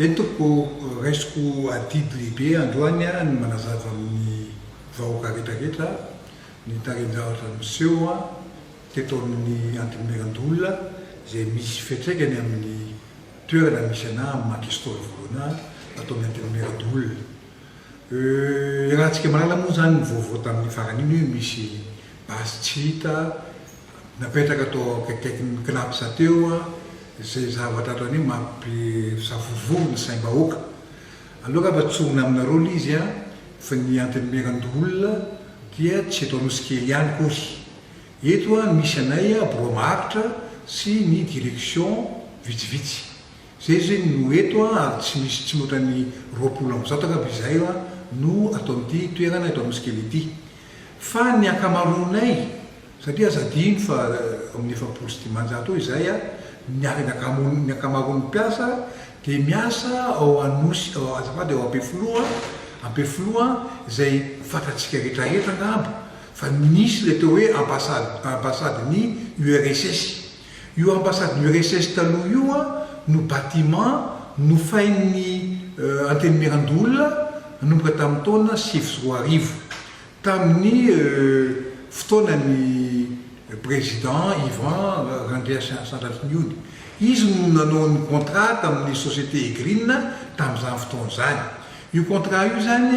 Entoko raisiko adidy lehibe androany ny manazava amin'ny vahoaka rehetrarehetra ny tarin-javatra miseho teto amin'ny antonomerandolona izay misy fiantraikany amin'ny toerana misy anahy mamaky histoire voalohany atao amin'ny antonomerandolona. Raha antsika mahalala moa zany ny vaovao tamin'ny farany iny hoe misy basy tsy hita napetraka atao akaikaikin'ny knapsa teo izay zavatra atao hoe mampisavovory ny saim-bahoaka. Aloha raha tsonona aminareo izy fa ny antonomerandolona dia tsy eto Anosikely ihany kory. Eto misy anay Bromaritra sy ny direction vitsivitsy. Zay zany no eto ary tsy misy tsy mihoatra ny 20 am'izao takaba izay no atao amin'ity toerana eto Anosikely ity. Fa ny ankamaroanay satria azadino fa amin'ny 700 izay ny ankamaroan'ny mpiasa dia miasa ao Anosy azafady ao Ampefiloha izay fantatsika rehetrarehetra angamba fa nisy le teo hoe ambasaden'ny URSS. Io ambasaden'ny URSS taloha io no bâtiment nofain'ny antonomerandolona nanomboka tamin'ny taona 2010 tamin'ny fotoanany président Ivan Randria Sandratiniony. Izy no nanao ny contrat tamin'ny société Green tamin'izany fotoana zany. Io contrat io zany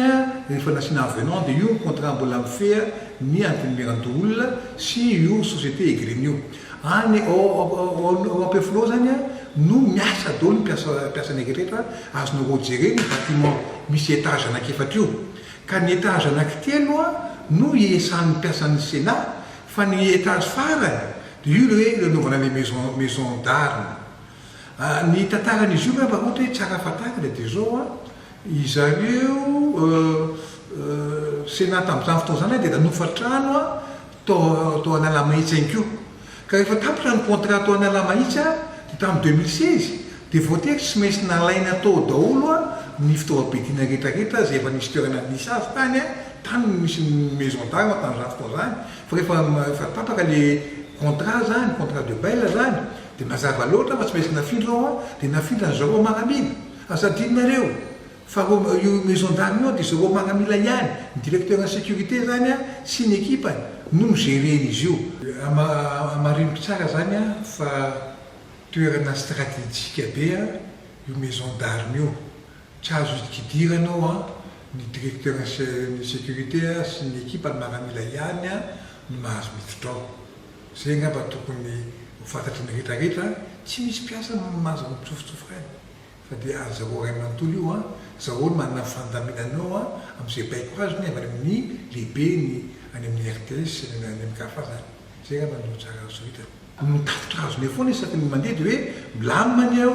rehefa nasiana avenant dia io contrat mbola mifeha ny antonomerandolona sy io société Green io. Any ao Ampefiloha zany no miasa daholo mpiasa rehetrarehetra azonareo jerena ny bâtiment misy étage anankiefatra io. Ka ny étage anankitelo no iesan'ny mpiasan'ny Sénat fa ny étage farany dia io le nanovana le maison d'armes. Ny tantaran'izy io raha ohatra hoe tsara fantarina dia zao izareo Sénat tamin'izany fotoana zany dia nanofa trano tao Analamahitsy ihany koa. Ka rehefa tapitra ny contrat tao Analamahitsy dia tamin'ny 2016 dia voatery tsy maintsy nalaina tao daholo ny fitaovam-piadiana rehetrarehetra izay efa nisy toerana nisy azy tany misy maison d'armes tamin'izany fotoana zany. Fa rehefa tapaka le contrat zany, contrat de bail zany dia mazava loatra fa tsy maintsy nafindra ao dia nafindra ny zareo Maramila. Azadinonareo fa io maison d'armes io dia zareo Maramila ihany, ny directeur en sécurité zany sy ny équipany no migeren'izy io. Amarino tsara zany fa toerana stratégique be io maison d'armes io. Tsy azo ikidiranao ny directeur en sécurité sy ny équipany Maramila ihany no mahazo miditra ao. Zay ngamba tokony ho fantatry ny rehetrarehetra tsy misy mpiasa mahazo mitsofotsofokainy fa dia zareo ray manontolo io zareo no manana fandaminanao amin'izay baiko azy ny avy amin'ny lehibe any amin'ny RTS sy any amin'ny kafa zany. Zay ngamba no tsara azo hita. Mitafitra azony foana isaky ny mandeha dia hoe milaminy aho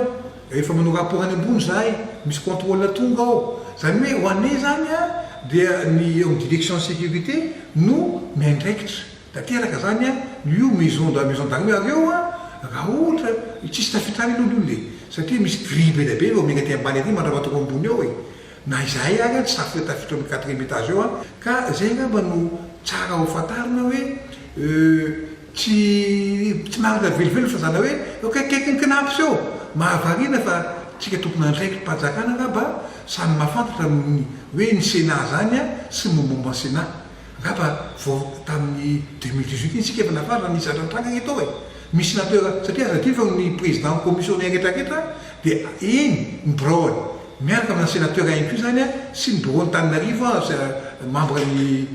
efa manao rapport any ambony zahay misy contrôle tonga ao. Zany hoe ho anay zany dia ny direction sécurité no miandraikitra. Tanteraka zany io maison d'armes areo raha ohatra tsisy tafitrany aloha le satria misy grille be be eo megnaty ambany aty mandravatoko ambony ao na izahay ary tsy safy tafitra amin'ny 4e étage eo ka zay ngamba no tsara ho fantarina hoe tsy marina velively fa zana hoe akaikaiky ny knapsa eo mahavarina fa tsika tokony andraikitra mpanjakana ngamba samy mahafantatra amin'ny hoe ny Sénat zany sy momomba Sénat. Ngamba vao tamin'ny 2018 iny tsika efa nafarana nisy atrantranga eto misy nateur satria azadino fa ny président commissionnaire rehetrarehetra dia iny ny braony miaraka amina sénateur ihany koa zany sy ny bureau ny Tananarivo membre ny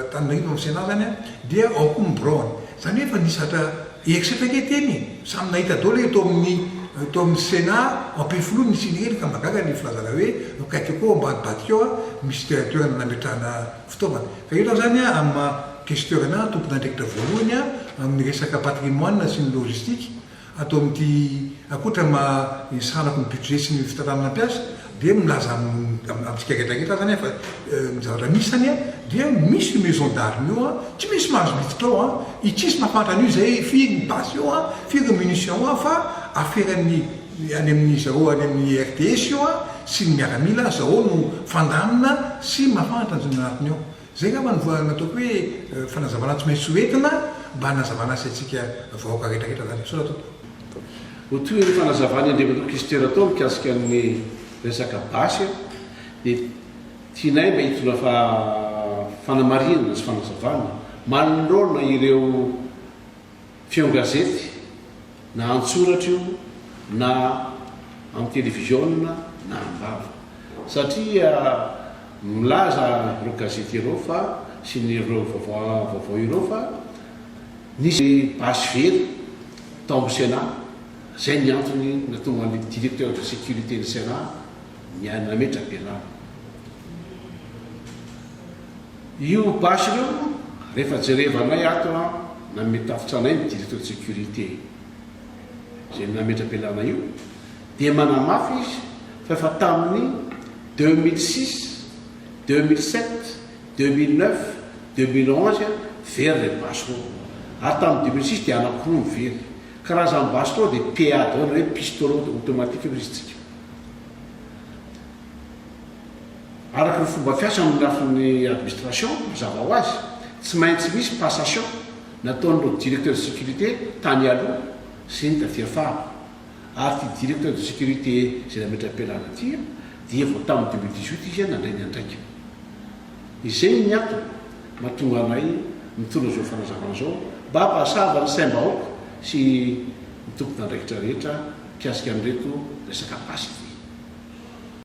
Tananarivo amin'ny Sénat zany dia ao koa ny braony. Zany hoe efa nisy atra eritrretra teny samy nahita daholo eto amin'ny Sénat Ampefiloha nisy inyrehetra ka magaga ny filazana hoe akaiky koa ambany badika eo misy toerana nametrahana fitaovana. Fa eto zany amin'ny questionnaire tompon'andraikitra voalohany amin'ny resaka patrimoine sy ny logistique atao amin'ity akoatra sanako ny budget sy ny fitantanana mpiasa dia milaza amintsika rehetrarehetra zany fa ny zavatra misy zany dia misy maison d'armes io tsy misy mahazo miditra ao tsisy mahafantatra an'io zay firy ny basy io firy munition fa aferan'ny any amin'ny zareo any amin'ny RTS io sy ny miaramila zareo no fandamina sy mahafantatra ny anatiny ao. Zay ngamba nataoko hoe fanazavana tsy maintsy hoentina mba hanazavana azy atsika vahoaka rehetrarehetra zany. Ho toy ny fanazavana indremana question atao mikasika amin'ny resaka basy dia tianay mba hitona fanamarinana sy fanazavana manolona ireo fiongazety na antsoratra io na amin'ny télévision na ambava satria milaza ireo gazety ireo fa sy nyreo vaovao ireo fa nisy basy very tao amin'ny sénat zay ny antony natonga ny directeur de sécurité ny sénat nametra-pianarana io basy ireo rehefa jerevanay ato nametafitra anay ny directeur de sécurité zay nametra-pialana io dia manamafy izy fa efa tamin'ny 2006 2007 2009 2011 very le basy reo ary tamin'ny 2006 dia anakiroa mivery karazany basy reo dia PA dao hoe pistolet automatique izytsika araka ny fomba fiasa amin'ny lafin'ny administration mazava ho azy tsy maintsy misy passation nataon'ireo directeur de sécurité tany aloha sy ny tafiafara ary ty directeur de sécurité zay nametra-pialana tia dia vao tamin'ny 2018 izy nandray ny andraika izay ny ato mahatonga anay mitona zao fanazavana zao mba hampahasava ny saim-bahoaka sy ny tompon'andraikitra rehetra mpiasika amin'reto resaka basy